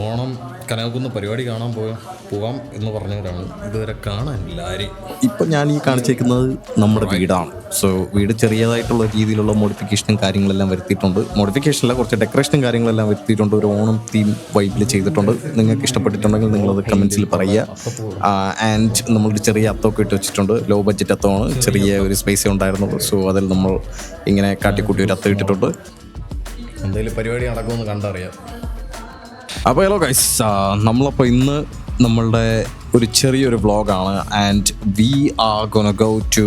ഓണം കനകക്കുന്ന് പരിപാടി കാണാൻ പോവാം എന്ന് പറഞ്ഞവരാണ്. ഇതുവരെ കാണാനില്ല ആരെയും. ഇപ്പം ഞാൻ ഈ കാണിച്ചേക്കുന്നത് നമ്മുടെ വീടാണ്. സോ വീട് ചെറിയതായിട്ടുള്ള രീതിയിലുള്ള മോഡിഫിക്കേഷനും കാര്യങ്ങളെല്ലാം വരുത്തിയിട്ടുണ്ട്. മോഡിഫിക്കേഷനല്ല, കുറച്ച് ഡെക്കറേഷനും കാര്യങ്ങളെല്ലാം വരുത്തിയിട്ടുണ്ട്. ഒരു ഓണം തീം വൈബിൽ ചെയ്തിട്ടുണ്ട്. നിങ്ങൾക്ക് ഇഷ്ടപ്പെട്ടിട്ടുണ്ടെങ്കിൽ നിങ്ങളത് കമൻസിൽ പറയുക. ആൻഡ് നമ്മളൊരു ചെറിയ അത്തമൊക്കെ ഇട്ട് വെച്ചിട്ടുണ്ട്. ലോ ബഡ്ജറ്റ് അത്തമാണ്, ചെറിയ ഒരു സ്പേസേ ഉണ്ടായിരുന്നുള്ളൂ. സോ അതിൽ നമ്മൾ ഇങ്ങനെ കാട്ടിക്കൂട്ടി ഒരു അത്തം ഇട്ടിട്ടുണ്ട്. എന്തെങ്കിലും പരിപാടി നടക്കുമെന്ന് കണ്ടറിയാം. അപ്പോൾ ഹലോ ഗൈസ്, നമ്മളപ്പോൾ ഇന്ന് നമ്മളുടെ ഒരു ചെറിയൊരു വ്ളോഗാണ്. And we are gonna go to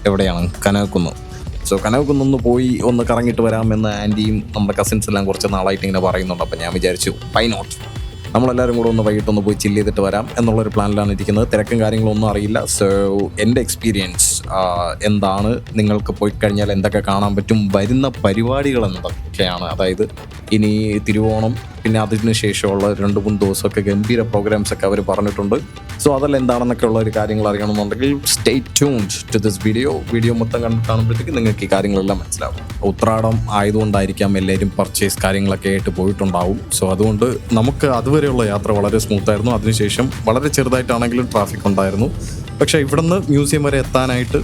എവിടെയാണ്, കനകക്കുന്ന്. സോ കനകക്കുന്ന് പോയി ഒന്ന് കറങ്ങിയിട്ട് വരാമെന്ന് ആൻറ്റിയും നമ്മുടെ കസിൻസ് എല്ലാം കുറച്ച് നാളായിട്ട് ഇങ്ങനെ പറയുന്നുണ്ട്. അപ്പോൾ ഞാൻ വിചാരിച്ചു വൈ നോട്ട്, നമ്മളെല്ലാവരും കൂടെ ഒന്ന് വൈകിട്ടൊന്ന് പോയി ചില്ല് ചെയ്തിട്ട് വരാം എന്നുള്ളൊരു പ്ലാനിലാണ് ഇരിക്കുന്നത്. തിരക്കും കാര്യങ്ങളൊന്നും അറിയില്ല. സോ എൻ്റെ എക്സ്പീരിയൻസ് എന്താണ്, നിങ്ങൾക്ക് പോയി കഴിഞ്ഞാൽ എന്തൊക്കെ കാണാൻ പറ്റും, വരുന്ന പരിപാടികൾ എന്തൊക്കെയാണ്, അതായത് ഇനി തിരുവോണം പിന്നെ അതിന് ശേഷമുള്ള 2-3 ദിവസമൊക്കെ ഗംഭീര പ്രോഗ്രാംസ് ഒക്കെ അവർ പറഞ്ഞിട്ടുണ്ട്. സോ അതെല്ലാം എന്താണെന്നൊക്കെ ഉള്ള ഒരു കാര്യങ്ങൾ അറിയണമെന്നുണ്ടെങ്കിൽ stay tuned to this video മൊത്തം കാണുമ്പോഴത്തേക്ക് നിങ്ങൾക്ക് ഈ കാര്യങ്ങളെല്ലാം മനസ്സിലാവും. ഉത്രാടം ആയതുകൊണ്ടായിരിക്കാം എല്ലാവരും പർച്ചേസ് കാര്യങ്ങളൊക്കെ ആയിട്ട് പോയിട്ടുണ്ടാവും. സോ അതുകൊണ്ട് നമുക്ക് അതുവരെയുള്ള യാത്ര വളരെ സ്മൂത്തായിരുന്നു. അതിനുശേഷം വളരെ ചെറുതായിട്ടാണെങ്കിലും ട്രാഫിക് ഉണ്ടായിരുന്നു. പക്ഷേ ഇവിടുന്ന് മ്യൂസിയം വരെ എത്താനായിട്ട്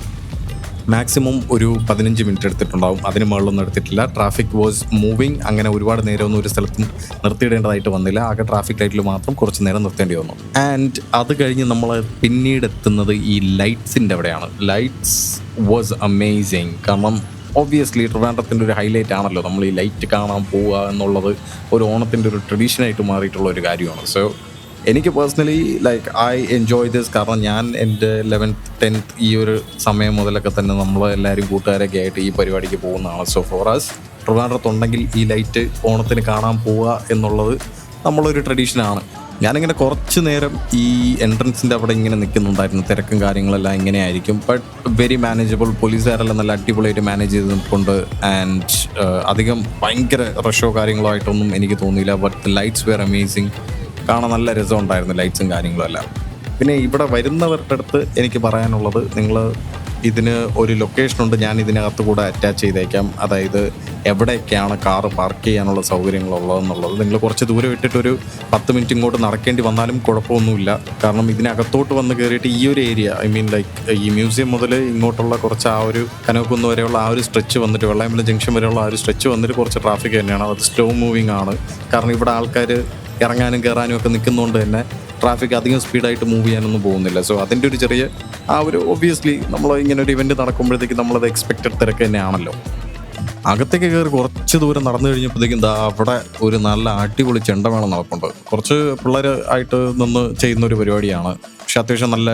മാക്സിമം ഒരു 15 മിനിറ്റ് എടുത്തിട്ടുണ്ടാവും. അതിന് മുകളിലൊന്നും എടുത്തിട്ടില്ല. Traffic was moving. അങ്ങനെ ഒരുപാട് നേരമൊന്നും ഒരു സ്ഥലത്തും നിർത്തിയിടേണ്ടതായിട്ട് വന്നില്ല. ആകെ ട്രാഫിക് ലൈറ്റിൽ മാത്രം കുറച്ച് നേരം നിർത്തേണ്ടി വന്നു. ആൻഡ് അത് കഴിഞ്ഞ് നമ്മൾ പിന്നീട് എത്തുന്നത് ഈ ലൈറ്റ്സിൻ്റെ അവിടെയാണ്. Lights was amazing. കാരണം ഒബ്വിയസ്ലി ട്രിവാൻഡ്രത്തിൻ്റെ ഒരു ഹൈലൈറ്റ് ആണല്ലോ നമ്മൾ ഈ ലൈറ്റ് കാണാൻ പോവുക എന്നുള്ളത്. ഒരു ഓണത്തിൻ്റെ ഒരു ട്രഡീഷനായിട്ട് മാറിയിട്ടുള്ള ഒരു കാര്യമാണ്. സോ എനിക്ക് പേഴ്സണലി ഐ എൻജോയ് ദിസ്. കാരണം ഞാൻ എൻ്റെ 11th 10th ഈ ഒരു സമയം മുതലൊക്കെ തന്നെ നമ്മൾ എല്ലാവരും കൂട്ടുകാരൊക്കെ ആയിട്ട് ഈ പരിപാടിക്ക് പോകുന്നതാണ്. സോ ഫോർ അസ് ട്രിവാൻഡ്രത്തുണ്ടെങ്കിൽ ഈ ലൈറ്റ് ഓണത്തിന് കാണാൻ പോവുക എന്നുള്ളത് നമ്മളൊരു ട്രഡീഷനാണ്. ഞാനിങ്ങനെ കുറച്ച് നേരം ഈ എൻട്രൻസിൻ്റെ അവിടെ ഇങ്ങനെ നിൽക്കുന്നുണ്ടായിരുന്നു. തിരക്കും കാര്യങ്ങളെല്ലാം ഇങ്ങനെയായിരിക്കും. But very manageable. പോലീസുകാരെല്ലാം നല്ല അടിപൊളിയായിട്ട് മാനേജ് ചെയ്തിട്ടുണ്ട്. ആൻഡ് അധികം ഭയങ്കര റഷോ കാര്യങ്ങളോ ആയിട്ടൊന്നും എനിക്ക് തോന്നിയില്ല. But lights were amazing. കാണാൻ നല്ല രസമുണ്ടായിരുന്നു ലൈറ്റ്സും കാര്യങ്ങളും എല്ലാം. പിന്നെ ഇവിടെ വരുന്നവരുടെ അടുത്ത് എനിക്ക് പറയാനുള്ളത്, നിങ്ങൾ ഇതിന് ഒരു ലൊക്കേഷനുണ്ട്, ഞാൻ ഇതിനകത്ത് കൂടെ അറ്റാച്ച് ചെയ്തേക്കാം. അതായത് എവിടെയൊക്കെയാണ് കാറ് പാർക്ക് ചെയ്യാനുള്ള സൗകര്യങ്ങളുള്ളതെന്നുള്ളത്. നിങ്ങൾ കുറച്ച് ദൂരം ഇട്ടിട്ടൊരു 10 മിനിറ്റ് ഇങ്ങോട്ട് നടക്കേണ്ടി വന്നാലും കുഴപ്പമൊന്നുമില്ല. കാരണം ഇതിനകത്തോട്ട് വന്ന് കയറിയിട്ട് ഈ ഒരു ഏരിയ, ഐ മീൻ ഈ മ്യൂസിയം മുതൽ ഇങ്ങോട്ടുള്ള കുറച്ച് ആ ഒരു കനകക്കുന്ന് വരെയുള്ള ആ ഒരു സ്ട്രെച്ച് വന്നിട്ട്, വെള്ളയമ്പലം ജംഗ്ഷൻ വരെയുള്ള ആ ഒരു സ്ട്രെച്ച് വന്നിട്ട് കുറച്ച് ട്രാഫിക് തന്നെയാണ്. അത് സ്ലോ മൂവിങ് ആണ്. കാരണം ഇവിടെ ആൾക്കാർ ഇറങ്ങാനും കയറാനും ഒക്കെ നിൽക്കുന്നതുകൊണ്ട് തന്നെ ട്രാഫിക് അധികം സ്പീഡായിട്ട് മൂവ് ചെയ്യാനൊന്നും പോകുന്നില്ല. സോ അതിൻ്റെ ഒരു ചെറിയ ആ ഒരു ഒബ്വിയസ്ലി നമ്മൾ ഇങ്ങനെ ഒരു ഇവൻറ്റ് നടക്കുമ്പോഴത്തേക്കും നമ്മളത് എക്സ്പെക്റ്റഡ് തിരക്ക് തന്നെയാണല്ലോ. അകത്തേക്ക് കയറി കുറച്ച് ദൂരം നടന്നു കഴിഞ്ഞപ്പോഴത്തേക്കും അവിടെ ഒരു നല്ല അടിപൊളി ചെണ്ടമേളം നടപ്പുണ്ട്. കുറച്ച് പിള്ളേർ ആയിട്ട് നിന്ന് ചെയ്യുന്ന ഒരു പരിപാടിയാണ്. പക്ഷെ അത്യാവശ്യം നല്ല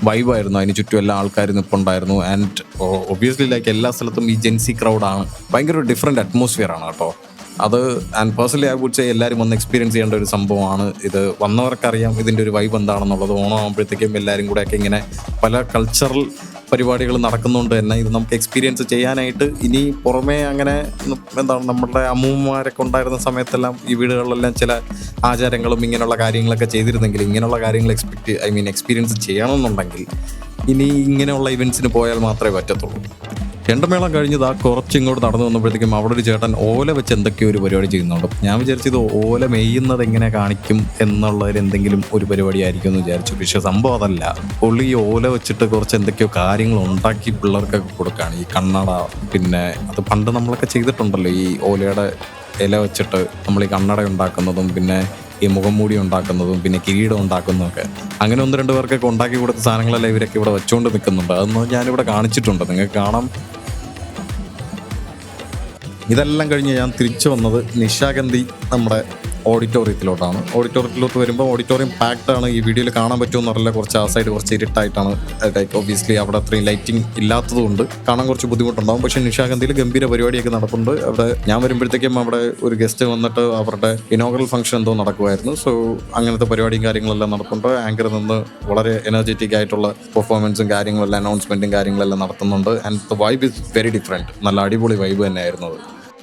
വൈബായിരുന്നു. അതിന് ചുറ്റും എല്ലാ ആൾക്കാരും നിൽപ്പുണ്ടായിരുന്നു. ആൻഡ് ഒബ്വിയസ്ലി എല്ലാ സ്ഥലത്തും ഈ ജെൻസി ക്രൗഡാണ്. ഭയങ്കര ഒരു ഡിഫറെൻറ്റ് അറ്റ്മോസ്ഫിയറാണ് കേട്ടോ അത്. And personally I would say എല്ലാവരും വന്ന് എക്സ്പീരിയൻസ് ചെയ്യേണ്ട ഒരു സംഭവമാണ് ഇത്. വന്നവർക്കറിയാം ഇതിൻ്റെ ഒരു വൈബ് എന്താണെന്നുള്ളത്. ഓണം ആകുമ്പോഴത്തേക്കും എല്ലാവരും കൂടെയൊക്കെ ഇങ്ങനെ പല കൾച്ചറൽ പരിപാടികൾ നടക്കുന്നുണ്ട് തന്നെ ഇത് നമുക്ക് എക്സ്പീരിയൻസ് ചെയ്യാനായിട്ട്. ഇനി പുറമേ അങ്ങനെ നമ്മുടെ അമ്മൂമ്മമാരൊക്കെ ഉണ്ടായിരുന്ന സമയത്തെല്ലാം ഈ വീടുകളിലെല്ലാം ചില ആചാരങ്ങളും ഇങ്ങനെയുള്ള കാര്യങ്ങളൊക്കെ ചെയ്തിരുന്നെങ്കിൽ, ഇങ്ങനെയുള്ള കാര്യങ്ങൾ എക്സ്പീരിയൻസ് ചെയ്യണമെന്നുണ്ടെങ്കിൽ ഇനി ഇങ്ങനെയുള്ള ഇവൻറ്റ്സിന് പോയാൽ മാത്രമേ പറ്റത്തുള്ളൂ. ചെണ്ടമേളം കഴിഞ്ഞത് കുറച്ച് ഇങ്ങോട്ട് നടന്നു വന്നപ്പോഴത്തേക്കും അവിടെ ഒരു ചേട്ടൻ ഓല വെച്ച് എന്തൊക്കെയോ ഒരു പരിപാടി ചെയ്യുന്നുണ്ട്. ഞാൻ വിചാരിച്ചത് ഓല മെയ്യുന്നത് എങ്ങനെ കാണിക്കും എന്നുള്ളതിൽ എന്തെങ്കിലും ഒരു പരിപാടി ആയിരിക്കും എന്ന് വിചാരിച്ചു. പക്ഷേ സംഭവം അതല്ല. പുള്ളി ഈ ഓല വെച്ചിട്ട് കുറച്ച് എന്തൊക്കെയോ കാര്യങ്ങൾ ഉണ്ടാക്കി പിള്ളേർക്കൊക്കെ കൊടുക്കുകയാണ്. ഈ കണ്ണട, പിന്നെ അത് പണ്ട് നമ്മളൊക്കെ ചെയ്തിട്ടുണ്ടല്ലോ, ഈ ഓലയുടെ ഇല വെച്ചിട്ട് നമ്മൾ ഈ കണ്ണട ഉണ്ടാക്കുന്നതും പിന്നെ ഈ മുഖംമൂടി ഉണ്ടാക്കുന്നതും പിന്നെ കിരീടം ഉണ്ടാക്കുന്നതൊക്കെ. അങ്ങനെ 1-2 പേർക്കൊക്കെ ഉണ്ടാക്കി കൊടുത്ത സാധനങ്ങളെല്ലാം ഇവരൊക്കെ ഇവിടെ വെച്ചുകൊണ്ട് നിൽക്കുന്നുണ്ട്. അതൊന്നും ഞാനിവിടെ കാണിച്ചിട്ടുണ്ട്, നിങ്ങൾക്ക് കാണാം. ഇതെല്ലാം കഴിഞ്ഞ് ഞാൻ തിരിച്ചു വന്നത് നിശാഗന്ധി നമ്മുടെ ഓഡിറ്റോറിയത്തിലോട്ടാണ്. ഓഡിറ്റോറിയത്തിലോട്ട് വരുമ്പോൾ ഓഡിറ്റോറിയം പാക്ഡാണ്. ഈ വീഡിയോയിൽ കാണാൻ പറ്റുമെന്ന് അറിയില്ല. കുറച്ച് ആ സൈഡ് കുറച്ച് ഇരുട്ടായിട്ടാണ്. ഒബ്വിയസ്ലി അവിടെ അത്രയും ലൈറ്റിംഗ് ഇല്ലാത്തതുകൊണ്ട് കാണാൻ കുറച്ച് ബുദ്ധിമുട്ടുണ്ടാകും. പക്ഷേ നിശാഗന്ധിയിൽ ഗംഭീര പരിപാടിയൊക്കെ നടക്കുന്നുണ്ട്. അവിടെ ഞാൻ വരുമ്പോഴത്തേക്കും അവിടെ ഒരു ഗസ്റ്റ് വന്നിട്ട് അവരുടെ ഇനോഗ്രൽ ഫംഗ്ഷൻ എന്തോ നടക്കുമായിരുന്നു. സോ അങ്ങനത്തെ പരിപാടിയും കാര്യങ്ങളെല്ലാം നടക്കുന്നുണ്ട്. ആങ്കർ നിന്ന് വളരെ എനർജറ്റിക് ആയിട്ടുള്ള പെർഫോമൻസും കാര്യങ്ങളെല്ലാം, അനൗൺസ്മെൻറ്റും കാര്യങ്ങളെല്ലാം നടത്തുന്നുണ്ട്. And the vibe is very different. നല്ല അടിപൊളി വൈബ് തന്നെയായിരുന്നു അത്.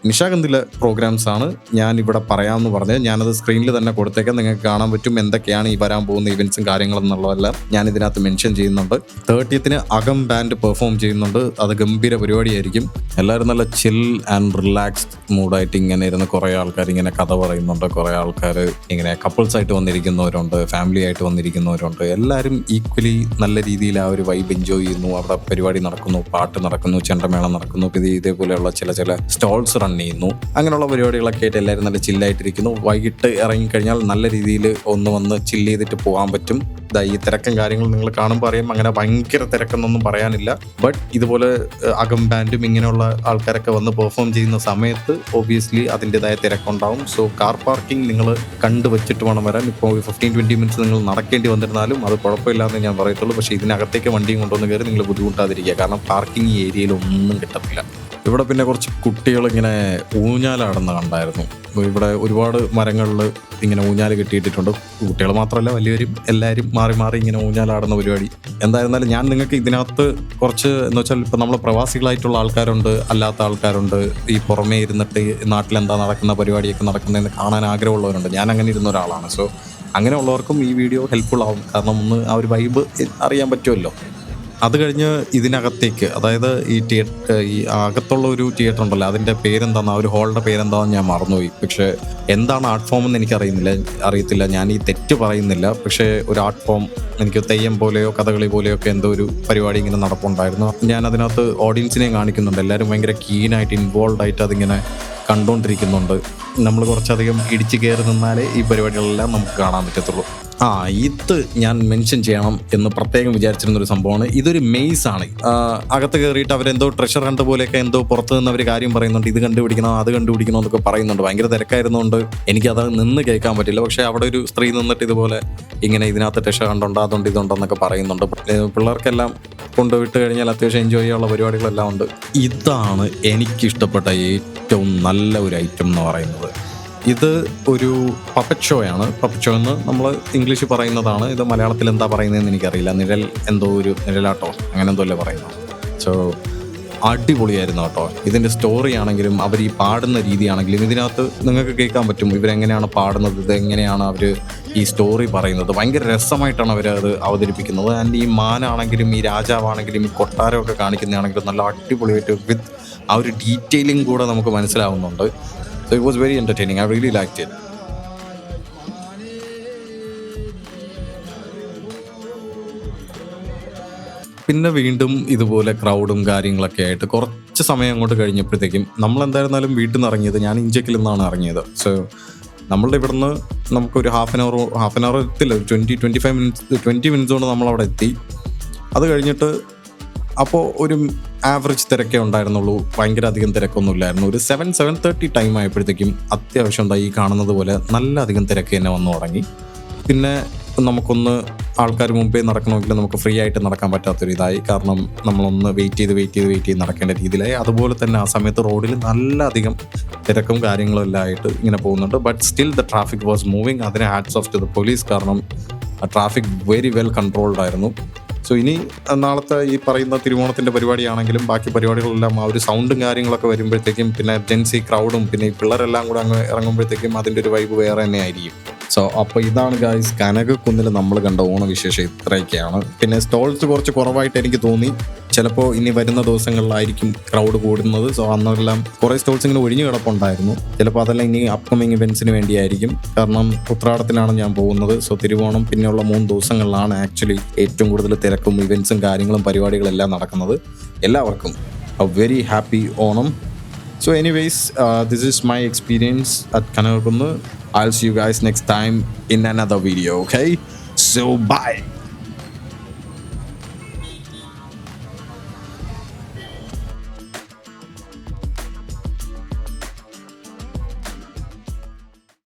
നിശാഗന്ധിലെ പ്രോഗ്രാംസ് ആണ് ഞാൻ ഇവിടെ പറയാമെന്ന് പറഞ്ഞത്. ഞാനത് സ്ക്രീനിൽ തന്നെ കൊടുത്തേക്കാം, നിങ്ങൾക്ക് കാണാൻ പറ്റും എന്തൊക്കെയാണ് ഈ വരാൻ പോകുന്ന ഇവൻറ്റ്സും കാര്യങ്ങളും എന്നുള്ളതെല്ലാം ഞാൻ ഇതിനകത്ത് മെൻഷൻ ചെയ്യുന്നുണ്ട്. 30th അകം ബാൻഡ് പെർഫോം ചെയ്യുന്നുണ്ട്. അത് ഗംഭീര പരിപാടിയായിരിക്കും. എല്ലാവരും നല്ല ചിൽ ആൻഡ് റിലാക്സ്ഡ് മൂഡായിട്ട് ഇങ്ങനെ ഇരുന്ന് കുറേ ആൾക്കാർ ഇങ്ങനെ കഥ പറയുന്നുണ്ട്, കുറേ ആൾക്കാർ ഇങ്ങനെ കപ്പിൾസ് ആയിട്ട് വന്നിരിക്കുന്നവരുണ്ട്, ഫാമിലി ആയിട്ട് വന്നിരിക്കുന്നവരുണ്ട്. എല്ലാവരും ഈക്വലി നല്ല രീതിയിൽ ആ ഒരു വൈബ് എൻജോയ് ചെയ്യുന്നു. അവിടെ പരിപാടി നടക്കുന്നു, പാട്ട് നടക്കുന്നു, ചെണ്ടമേളം നടക്കുന്നു, പിന്നെ ഇതേപോലെയുള്ള ചില സ്റ്റോൾസ് റൺ ചെയ്യുന്നു. അങ്ങനെയുള്ള പരിപാടികളൊക്കെ ആയിട്ട് എല്ലാവരും നല്ല ചില്ലായിട്ടിരിക്കുന്നു. വൈകിട്ട് ഇറങ്ങിക്കഴിഞ്ഞാൽ നല്ല രീതിയിൽ ഒന്ന് വന്ന് ചില്ല് ചെയ്തിട്ട് പോകാൻ പറ്റും. ഈ തിരക്കും കാര്യങ്ങളും നിങ്ങൾ കാണുമ്പോൾ അറിയാം, അങ്ങനെ ഭയങ്കര തിരക്കെന്നൊന്നും പറയാനില്ല. ബട്ട് ഇതുപോലെ അകം ബാൻഡും ഇങ്ങനെയുള്ള ആൾക്കാരൊക്കെ വന്ന് പെർഫോം ചെയ്യുന്ന സമയത്ത് ഒബ്വിയസ്ലി അതിൻ്റെതായ തിരക്കുണ്ടാവും. സോ കാർ പാർക്കിംഗ് നിങ്ങൾ കണ്ടുവച്ചിട്ട് വേണം വരാൻ. ഇപ്പോൾ 15-20 മിനിറ്റ്സ് നിങ്ങൾ നടക്കേണ്ടി വന്നിരുന്നാലും അത് കുഴപ്പമില്ലാന്ന് ഞാൻ പറയത്തുള്ളൂ. പക്ഷേ ഇതിനകത്തേക്ക് വണ്ടിയും കൊണ്ടുവന്ന് കയറി നിങ്ങൾ ബുദ്ധിമുട്ടാതിരിക്കുക, കാരണം പാർക്കിംഗ് ഈ ഏരിയയിൽ ഒന്നും കിട്ടത്തില്ല. ഇവിടെ പിന്നെ കുറച്ച് കുട്ടികളിങ്ങനെ ഊഞ്ഞാലാടുന്ന കണ്ടായിരുന്നു. ഇവിടെ ഒരുപാട് മരങ്ങളിൽ ഇങ്ങനെ ഊഞ്ഞാൽ കെട്ടിയിട്ടിട്ടുണ്ട്. കുട്ടികൾ മാത്രമല്ല വലിയവരും എല്ലാവരും മാറി മാറി ഇങ്ങനെ ഊഞ്ഞാലാടുന്ന പരിപാടി. എന്തായിരുന്നാലും ഞാൻ നിങ്ങൾക്ക് ഇതിനകത്ത് കുറച്ച് എന്ന് വെച്ചാൽ ഇപ്പം നമ്മൾ പ്രവാസികളായിട്ടുള്ള ആൾക്കാരുണ്ട്, അല്ലാത്ത ആൾക്കാരുണ്ട്, ഈ പുറമേ ഇരുന്നിട്ട് നാട്ടിലെന്താ നടക്കുന്ന പരിപാടിയൊക്കെ നടക്കുന്നതെന്ന് കാണാൻ ആഗ്രഹമുള്ളവരുണ്ട്. ഞാൻ അങ്ങനെ ഇരുന്ന ഒരാളാണ്. സോ അങ്ങനെയുള്ളവർക്കും ഈ വീഡിയോ ഹെൽപ്ഫുൾ ആവും, കാരണം ഒന്ന് ആ ഒരു വൈബ് അറിയാൻ പറ്റുമല്ലോ. അത് കഴിഞ്ഞ് ഇതിനകത്തേക്ക്, അതായത് ഈ അകത്തുള്ള ഒരു തിയേറ്റർ ഉണ്ടല്ലോ, അതിൻ്റെ പേരെന്താണെന്ന്, ആ ഒരു ഹാളിൻ്റെ പേരെന്താണെന്ന് ഞാൻ മറന്നുപോയി. പക്ഷേ എന്താണ് ആർട്ട് ഫോം എന്ന് എനിക്ക് അറിയത്തില്ല. ഞാൻ ഈ തെറ്റ് പറയുന്നില്ല. പക്ഷേ ഒരു ആർട്ട് ഫോം, എനിക്ക് തെയ്യം പോലെയോ കഥകളി പോലെയോ ഒക്കെ എന്തോ ഒരു പരിപാടി ഇങ്ങനെ നടപ്പുണ്ടായിരുന്നു. ഞാൻ അതിനകത്ത് ഓഡിയൻസിനെയും കാണിക്കുന്നുണ്ട്. എല്ലാവരും ഭയങ്കര കീനായിട്ട് ഇൻവോൾവ് ആയിട്ട് അതിങ്ങനെ കണ്ടുകൊണ്ടിരിക്കുന്നുണ്ട്. നമ്മൾ കുറച്ചധികം ഇടിച്ചു കയറി നിന്നാലേ ഈ പരിപാടികളെല്ലാം നമുക്ക് കാണാൻ പറ്റത്തുള്ളൂ. ഇത് ഞാൻ മെൻഷൻ ചെയ്യണം എന്ന് പ്രത്യേകം വിചാരിച്ചിരുന്നൊരു സംഭവമാണ്. ഇതൊരു മെയ്സ് ആണ്. അകത്ത് കയറിയിട്ട് അവരെന്തോ ട്രഷർ ഹണ്ട് പോലെയൊക്കെ എന്തോ പുറത്ത് നിന്ന് അവർ കാര്യം പറയുന്നുണ്ട്. ഇത് കണ്ടുപിടിക്കണം, അത് കണ്ടുപിടിക്കണം എന്നൊക്കെ പറയുന്നുണ്ട്. ഭയങ്കര തിരക്കായിരുന്നുകൊണ്ട് എനിക്കത് നിന്ന് കേൾക്കാൻ പറ്റില്ല. പക്ഷേ അവിടെ ഒരു സ്ത്രീ നിന്നിട്ട് ഇതുപോലെ ഇങ്ങനെ ഇതിനകത്ത് ട്രഷർ ഹണ്ടുണ്ട്, അതുണ്ട്, ഇതുണ്ടെന്നൊക്കെ പറയുന്നുണ്ട്. പിള്ളേർക്കെല്ലാം കൊണ്ടുവിട്ട് കഴിഞ്ഞാൽ അത്യാവശ്യം എൻജോയ് ചെയ്യാനുള്ള പരിപാടികളെല്ലാം ഉണ്ട്. ഇതാണ് എനിക്കിഷ്ടപ്പെട്ട ഏറ്റവും നല്ല ഒരു ഐറ്റം എന്ന് പറയുന്നത്. ഇത് ഒരു പപ്പറ്റ് ഷോയാണ്. പപ്പറ്റ് ഷോ എന്ന് നമ്മൾ ഇംഗ്ലീഷിൽ പറയുന്നതാണ്. ഇത് മലയാളത്തിൽ എന്താ പറയുന്നതെന്ന് എനിക്കറിയില്ല. നിഴലാട്ടോ അങ്ങനെ എന്തോ അല്ലേ പറയുന്നത്. സോ അടിപൊളിയായിരുന്നു കേട്ടോ. ഇതിൻ്റെ സ്റ്റോറി ആണെങ്കിലും അവർ ഈ പാടുന്ന രീതിയാണെങ്കിലും ഇതിനകത്ത് നിങ്ങൾക്ക് കേൾക്കാൻ പറ്റും ഇവരെങ്ങനെയാണ് പാടുന്നത്, ഇതെങ്ങനെയാണ് അവർ ഈ സ്റ്റോറി പറയുന്നത്. ഭയങ്കര രസമായിട്ടാണ് അവരത് അവതരിപ്പിക്കുന്നത്. ആൻഡ് ഈ മാനാണെങ്കിലും ഈ രാജാവാണെങ്കിലും ഈ കൊട്ടാരമൊക്കെ കാണിക്കുന്നതാണെങ്കിലും നല്ല അടിപൊളിയായിട്ട് വിത്ത് ആ ഒരു ഡീറ്റെയിലിംഗ് കൂടെ നമുക്ക് മനസ്സിലാവുന്നുണ്ട്. So it was very entertaining. I really liked it. പിന്നെ വീണ്ടും ഇതുപോലെ ക്രൗഡും കാര്യങ്ങളൊക്കെ ആയിട്ട് കുറച്ച് സമയം അങ്ങോട്ട് കഴിഞ്ഞപ്പോഴത്തേക്കും നമ്മളെന്തായിരുന്നാലും വീട്ടിൽ നിന്ന് ഇറങ്ങിയത്, ഞാൻ ഇഞ്ചക്കിൽ നിന്നാണ് ഇറങ്ങിയത്. സോ നമ്മളുടെ ഇവിടുന്ന് നമുക്കൊരു ഹാഫ് ആൻ അവർ എത്തില്ല, ഒരു 20 മിനിറ്റ്സ് കൊണ്ട് നമ്മളവിടെ എത്തി. അത് കഴിഞ്ഞിട്ട് അപ്പോൾ ഒരു ആവറേജ് തിരക്കേ ഉണ്ടായിരുന്നുള്ളൂ, ഭയങ്കര അധികം തിരക്കൊന്നും ഇല്ലായിരുന്നു. ഒരു 7:30 ടൈം ആയപ്പോഴത്തേക്കും അത്യാവശ്യം ഈ കാണുന്നത് പോലെ നല്ല അധികം തിരക്ക് തന്നെ വന്നു തുടങ്ങി. പിന്നെ നമുക്കൊന്ന് ആൾക്കാർ മുമ്പേ നടക്കണമെങ്കിൽ നമുക്ക് ഫ്രീ ആയിട്ട് നടക്കാൻ പറ്റാത്തൊരു ഇതായി, കാരണം നമ്മളൊന്ന് വെയിറ്റ് ചെയ്ത് നടക്കേണ്ട രീതിയിലായി. അതുപോലെ തന്നെ ആ സമയത്ത് റോഡിൽ നല്ല അധികം തിരക്കും കാര്യങ്ങളും എല്ലാം ആയിട്ട് ഇങ്ങനെ പോകുന്നുണ്ട്. But still the traffic was moving. അതിന് hats off to the police, കാരണം ട്രാഫിക് വെരി വെൽ കൺട്രോൾഡ് ആയിരുന്നു. സോ ഇനി നാളത്തെ ഈ പറയുന്ന തിരുവോണത്തിൻ്റെ പരിപാടിയാണെങ്കിലും ബാക്കി പരിപാടികളെല്ലാം ആ ഒരു സൗണ്ടും കാര്യങ്ങളൊക്കെ വരുമ്പോഴത്തേക്കും, പിന്നെ ജെൻസി ക്രൗഡും പിന്നെ ഈ പിള്ളേരെല്ലാം കൂടെ അങ്ങ് ഇറങ്ങുമ്പോഴത്തേക്കും അതിൻ്റെ ഒരു വൈബ് വേറെ തന്നെ ആയിരിക്കും. സോ അപ്പോൾ ഇതാണ് ഗായ്സ് കനകക്കുന്നിൽ നമ്മൾ കണ്ട ഓണവിശേഷം ഇത്രയൊക്കെയാണ്. പിന്നെ സ്റ്റോൾസ് കുറച്ച് കുറവായിട്ട് എനിക്ക് തോന്നി. ചിലപ്പോൾ ഇനി വരുന്ന ദിവസങ്ങളിലായിരിക്കും ക്രൗഡ് കൂടുന്നത്. സോ അന്നെല്ലാം കുറേ സ്റ്റോൾസ് ഇങ്ങനെ ഒഴിഞ്ഞു കിടപ്പുണ്ടായിരുന്നു. ചിലപ്പോൾ അതെല്ലാം ഇനി അപ്കമിങ് ഇവൻറ്റ്സിന് വേണ്ടിയായിരിക്കും, കാരണം ഉത്രാടത്തിലാണ് ഞാൻ പോകുന്നത്. സോ തിരുവോണം പിന്നെയുള്ള 3 ദിവസങ്ങളിലാണ് ആക്ച്വലി ഏറ്റവും കൂടുതൽ തിരക്കും ഇവൻറ്റ്സും കാര്യങ്ങളും പരിപാടികളെല്ലാം നടക്കുന്നത്. എല്ലാവർക്കും a very happy Onam. So anyways, this is my experience at Kanagakunnu. I'll see you guys next time in another video, okay? So bye.